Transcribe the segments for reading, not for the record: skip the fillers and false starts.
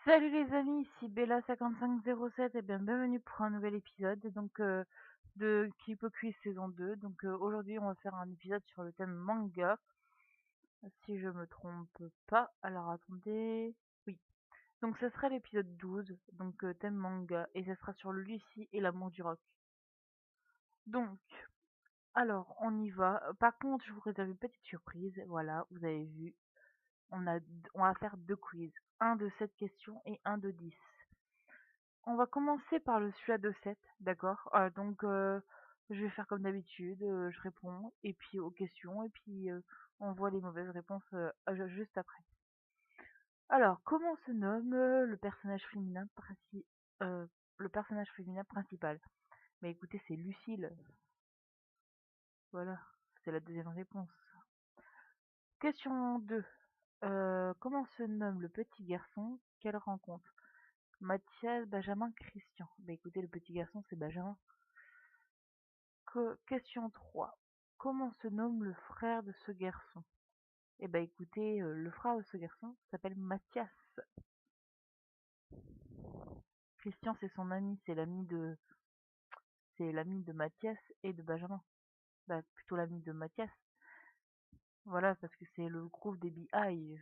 Salut les amis, ici Bella5507 et bien bienvenue pour un nouvel épisode de Keep Quiz saison 2. Aujourd'hui on va faire un épisode sur le thème manga, si je me trompe pas. Alors attendez, oui. Donc ça sera l'épisode 12, thème manga, et ça sera sur Lucie et l'amour du rock. Donc, alors on y va. Par contre je vous réserve une petite surprise, voilà, vous avez vu. On va faire deux quiz, un de 7 questions et un de 10. On va commencer par le celui de 7, d'accord? Je vais faire comme d'habitude, je réponds et puis aux questions et puis on voit les mauvaises réponses juste après. Alors, comment se nomme euh, le personnage féminin principal? Mais écoutez, c'est Lucille. Voilà, c'est la deuxième réponse. Question 2. Comment se nomme le petit garçon qu'elle rencontre? Mathias, Benjamin, Christian. Bah écoutez, le petit garçon, c'est Benjamin. Question 3. Comment se nomme le frère de ce garçon? Eh ben écoutez, le frère de ce garçon s'appelle Mathias. Christian, c'est son ami, c'est l'ami de Mathias et de Benjamin. Bah plutôt l'ami de Mathias. Voilà, parce que c'est le groupe des Beehive.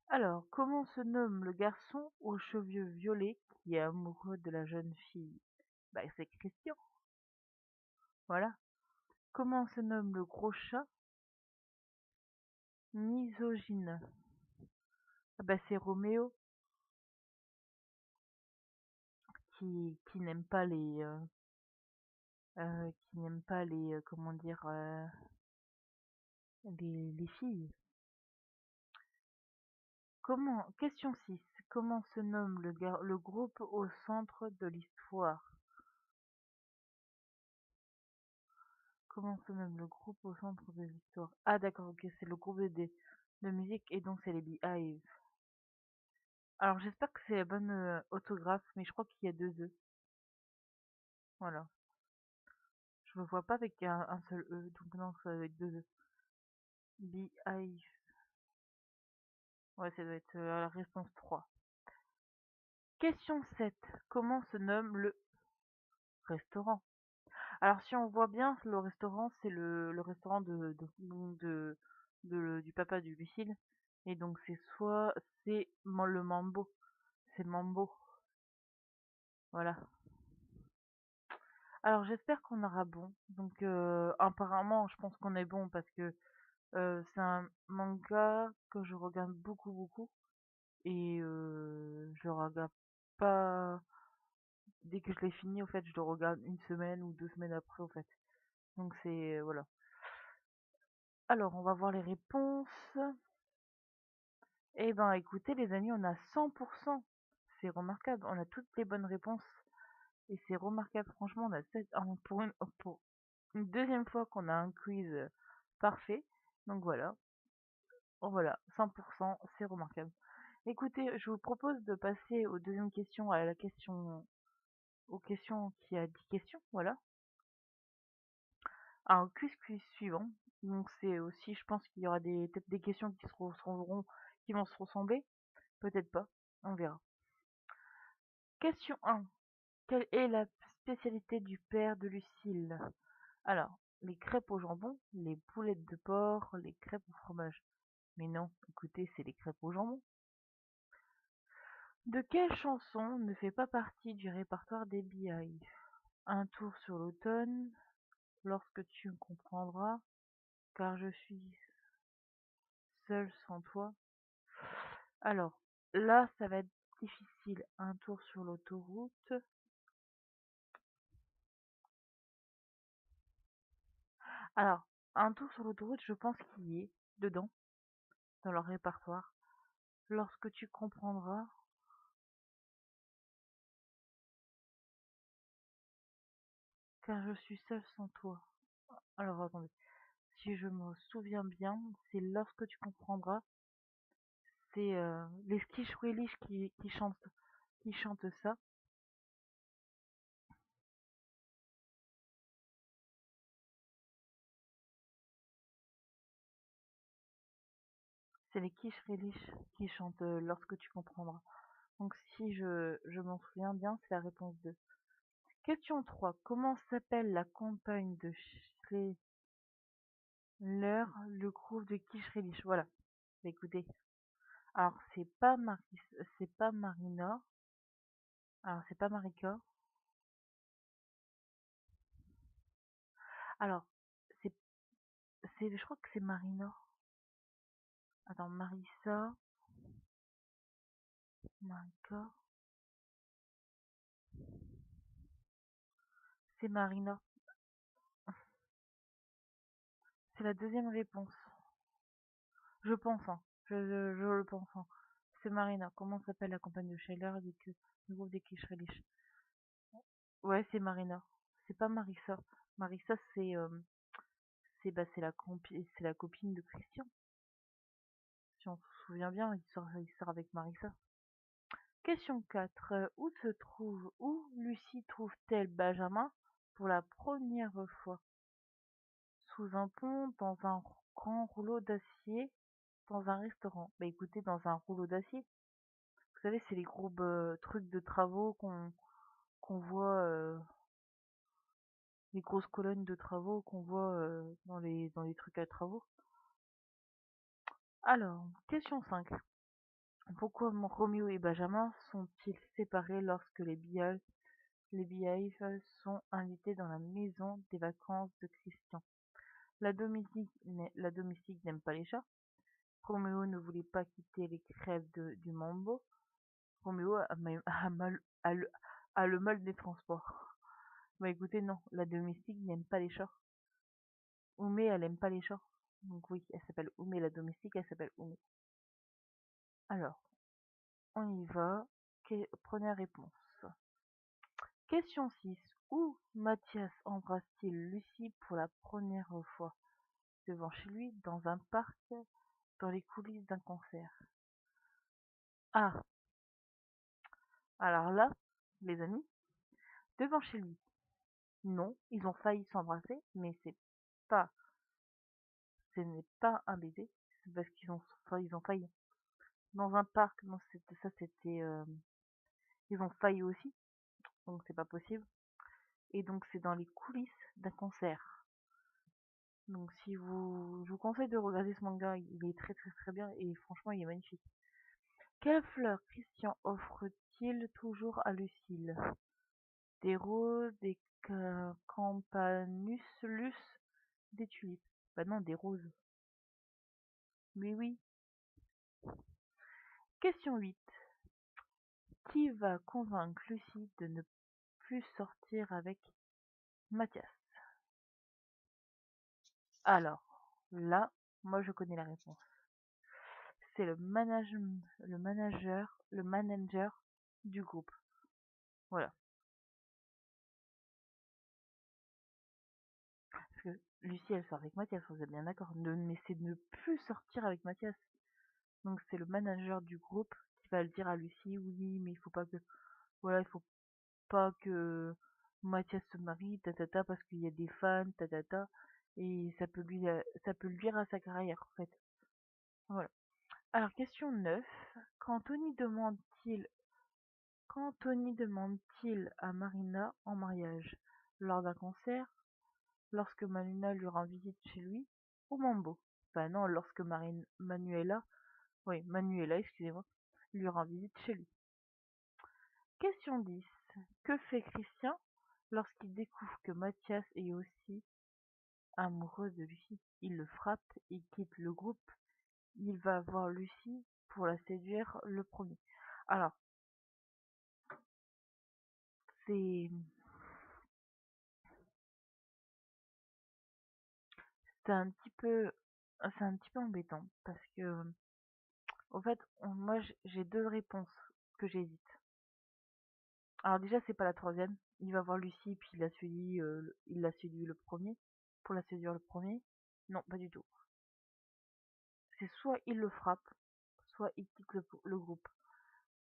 Alors, comment se nomme le garçon aux cheveux violets qui est amoureux de la jeune fille? Bah c'est Christian. Voilà. Comment se nomme le gros chat misogyne? Ah bah c'est Roméo. Qui n'aime pas comment dire, les filles. Question 6. Comment se nomme le groupe au centre de l'histoire? Comment se nomme le groupe au centre de l'histoire? Ah d'accord, ok, c'est le groupe de musique et donc c'est les Beehive. Alors j'espère que c'est la bonne orthographe, mais je crois qu'il y a deux E. Voilà. Je me vois pas avec un seul E, donc non, c'est avec deux E. Beehive. Ouais, ça doit être la réponse 3. Question 7. Comment se nomme le restaurant? Alors si on voit bien, le restaurant, c'est le restaurant du papa du Lucille. Et donc le Mambo. C'est Mambo. Voilà. Alors j'espère qu'on aura bon. Apparemment, je pense qu'on est bon parce que c'est un manga que je regarde beaucoup beaucoup. Et je regarde pas dès que je l'ai fini, au fait, je le regarde une semaine ou 2 semaines après, au fait. Donc c'est voilà. Alors, on va voir les réponses. Eh ben, écoutez, les amis, on a 100%. C'est remarquable. On a toutes les bonnes réponses. Et c'est remarquable. Franchement, on a pour une deuxième fois qu'on a un quiz parfait. Donc voilà. Oh, voilà, 100%, c'est remarquable. Écoutez, je vous propose de passer aux deuxième question, aux questions qui a 10 questions. Voilà. Alors, quiz suivant. Donc c'est aussi, je pense qu'il y aura peut-être des questions qui vont se ressembler. Peut-être pas. On verra. Question 1. Quelle est la spécialité du père de Lucille? Alors, les crêpes au jambon, les boulettes de porc, les crêpes au fromage. Mais non, écoutez, c'est les crêpes au jambon. De quelle chanson ne fait pas partie du répertoire des Beehive? Un tour sur l'automne, lorsque tu me comprendras, car je suis seule sans toi. Alors, là, ça va être difficile. Un tour sur l'autoroute. Alors, un tour sur l'autoroute, je pense qu'il y est dedans, dans leur répertoire. Lorsque tu comprendras, car je suis seule sans toi. Alors, attendez. Si je me souviens bien, c'est lorsque tu comprendras. C'est les Skish Relish qui chantent ça. C'est les Quiche-Réliche qui chantent Lorsque tu comprendras. Donc si je m'en souviens bien, c'est la réponse 2. Question 3. Comment s'appelle la compagne de Schiller, le groupe de Quiche-Réliche? Voilà. Bah, écoutez. Alors c'est pas Marina. Alors c'est pas Marika. Alors c'est je crois que c'est Marina. Attends, Marissa, Marika, c'est Marina. C'est la deuxième réponse. Je pense, hein. Je le pense, hein. C'est Marina. Comment s'appelle la compagne de Scheller du groupe des Quiche-Réliche? Ouais, c'est Marina. C'est pas Marissa. Marissa, c'est la copine de Christian. Si on se souvient bien, il sort avec Marissa. Question 4. Où Lucie trouve-t-elle Benjamin pour la première fois? Sous un pont, dans un grand rouleau d'acier, dans un restaurant. Bah écoutez, dans un rouleau d'acier. Vous savez, c'est les gros trucs de travaux qu'on voit, les grosses colonnes de travaux qu'on voit dans les trucs à travaux. Alors, question 5. Pourquoi Roméo et Benjamin sont-ils séparés lorsque les Beehives sont invités dans la maison des vacances de Christian? La domestique n'aime pas les chats. Roméo ne voulait pas quitter les crèves du Mambo. Roméo a le mal des transports. Bah écoutez, non, la domestique n'aime pas les chats. Oumé, elle aime pas les chats. Donc oui, elle s'appelle Oumé, la domestique, elle s'appelle Oumé. Alors, on y va. Première réponse. Question 6. Où Mathias embrasse-t-il Lucie pour la première fois? Devant chez lui, dans un parc, dans les coulisses d'un concert. Ah, alors là, les amis, devant chez lui. Non, ils ont failli s'embrasser, mais pas, ce n'est pas un baiser, c'est parce ils ont failli. Dans un parc, non, ils ont failli aussi, donc c'est pas possible. Et donc c'est dans les coulisses d'un concert. Donc je vous conseille de regarder ce manga, il est très très très bien et franchement il est magnifique. Quelle fleur Christian offre-t-il toujours à Lucille? Des roses, des campanulas, des tulipes. Bah non, des roses. Mais oui. Question 8. Qui va convaincre Lucie de ne plus sortir avec Mathias? Alors, là, moi je connais la réponse. C'est le manager du groupe. Voilà. Parce que Lucie, elle sort avec Mathias, vous êtes bien d'accord. Mais c'est de ne plus sortir avec Mathias. Donc c'est le manager du groupe qui va le dire à Lucie, oui, mais il faut pas que, voilà, il faut pas que Mathias se marie, parce qu'il y a des fans, et ça peut lui nuire à sa carrière, en fait. Voilà. Alors, question 9. Quand Tony demande-t-il, quand Tony demande-t-il à Marina en mariage? Lors d'un concert? Lorsque Manuela lui rend visite chez lui? Ou Mambo? Bah non, lorsque Manuela, excusez-moi, lui rend visite chez lui. Question 10. Que fait Christian lorsqu'il découvre que Mathias est aussi amoureux de Lucie? Il le frappe, il quitte le groupe, il va voir Lucie pour la séduire le premier. Alors, c'est c'est un petit peu c'est un petit peu embêtant parce que en fait, moi j'ai deux réponses que j'hésite. Alors déjà, c'est pas la troisième. Il va voir Lucie puis il la séduit le premier pour la séduire le premier. Non, pas du tout. C'est soit il le frappe, soit il quitte le groupe.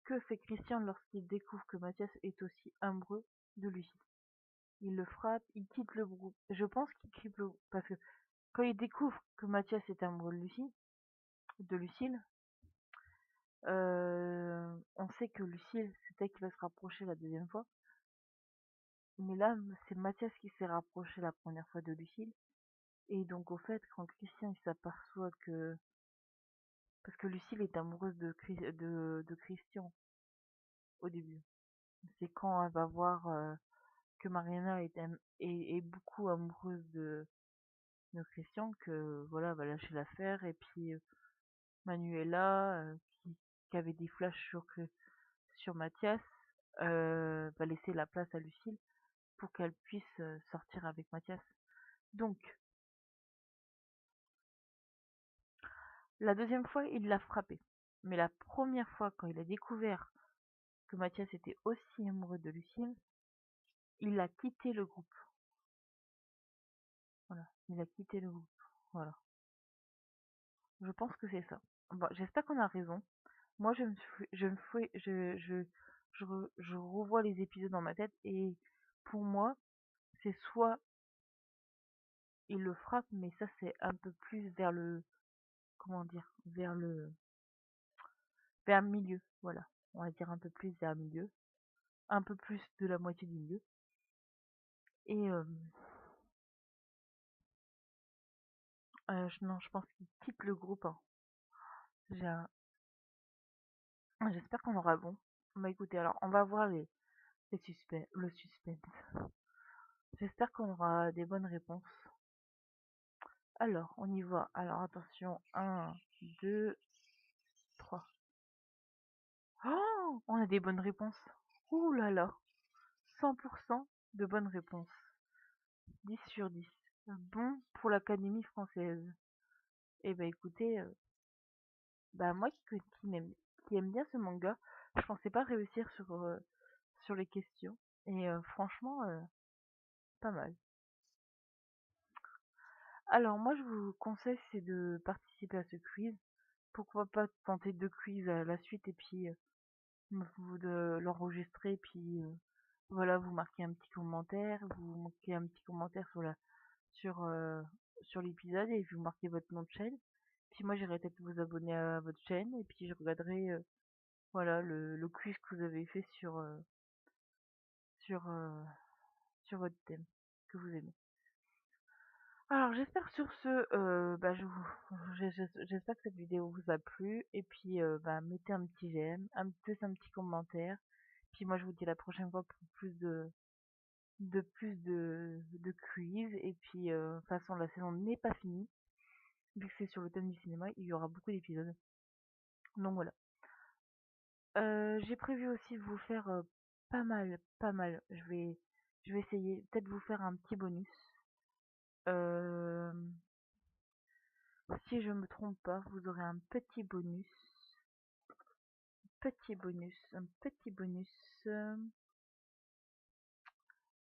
Que fait Christian lorsqu'il découvre que Mathias est aussi amoureux de Lucie? Il le frappe, il quitte le groupe. Je pense qu'il quitte le groupe parce que quand il découvre que Mathias est amoureux de Lucie, de Lucille. On sait que Lucille, c'est elle qui va se rapprocher la deuxième fois. Mais là, c'est Mathias qui s'est rapproché la première fois de Lucille. Et donc, au fait, quand Christian il s'aperçoit que... Parce que Lucille est amoureuse de Christian au début. C'est quand elle va voir que Mariana est beaucoup amoureuse de Christian que voilà, elle va lâcher l'affaire. Et puis Manuela, qui avait des flashs sur Mathias, va laisser la place à Lucille pour qu'elle puisse sortir avec Mathias. Donc, la deuxième fois, il l'a frappé. Mais la première fois, quand il a découvert que Mathias était aussi amoureux de Lucille, il a quitté le groupe. Voilà, il a quitté le groupe. Voilà. Je pense que c'est ça. Bon, j'espère qu'on a raison. Moi, je revois les épisodes dans ma tête et pour moi, c'est soit il le frappe, mais ça c'est un peu plus vers le, comment dire, vers le milieu. Voilà, on va dire un peu plus vers le milieu, un peu plus de la moitié du milieu. Et non, je pense qu'il quitte le groupe, hein. J'ai un- J'espère qu'on aura bon. Bah écoutez, alors on va voir le suspense. J'espère qu'on aura des bonnes réponses. Alors, on y va. Alors, attention. 1, 2, 3. Oh, on a des bonnes réponses. Ouh là là. 100% de bonnes réponses. 10 sur 10. Bon pour l'Académie française. Eh ben écoutez, bah moi qui aime bien ce manga, je pensais pas réussir sur les questions. Et franchement, pas mal. Alors moi je vous conseille c'est de participer à ce quiz. Pourquoi pas tenter 2 quiz à la suite et puis vous de l'enregistrer puis voilà, vous marquez un petit commentaire, vous marquez un petit commentaire sur euh, sur l'épisode et vous marquez votre nom de chaîne. Puis moi j'irai peut-être vous abonner à votre chaîne et puis je regarderai voilà le quiz que vous avez fait sur sur votre thème que vous aimez. Alors j'espère sur ce bah j'espère que cette vidéo vous a plu et puis bah mettez un petit j'aime, un petit commentaire. Puis moi je vous dis à la prochaine fois pour plus de quiz. Et puis, de toute façon, la saison n'est pas finie. Vu que c'est sur le thème du cinéma, il y aura beaucoup d'épisodes. Donc voilà. J'ai prévu aussi de vous faire pas mal. Je vais essayer peut-être vous faire un petit bonus. Euh, Si je me trompe pas, vous aurez un petit bonus. Un petit bonus.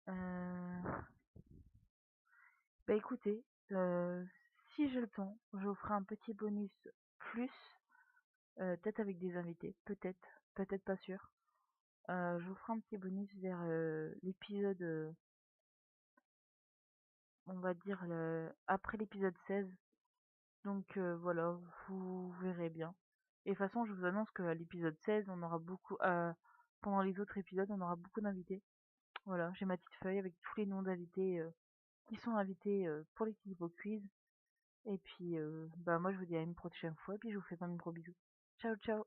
Euh, Bah écoutez, si j'ai le temps, je vous ferai un petit bonus plus. Peut-être avec des invités, peut-être pas sûr. Je vous ferai un petit bonus vers l'épisode, on va dire après l'épisode 16. Donc voilà, vous verrez bien. Et de toute façon, je vous annonce qu'à l'épisode 16, on aura pendant les autres épisodes, on aura beaucoup d'invités. Voilà, j'ai ma petite feuille avec tous les noms d'invités qui sont invités pour l'équipe au quiz. Et puis, bah moi je vous dis à une prochaine fois, et puis je vous fais plein de gros bisous. Ciao ciao.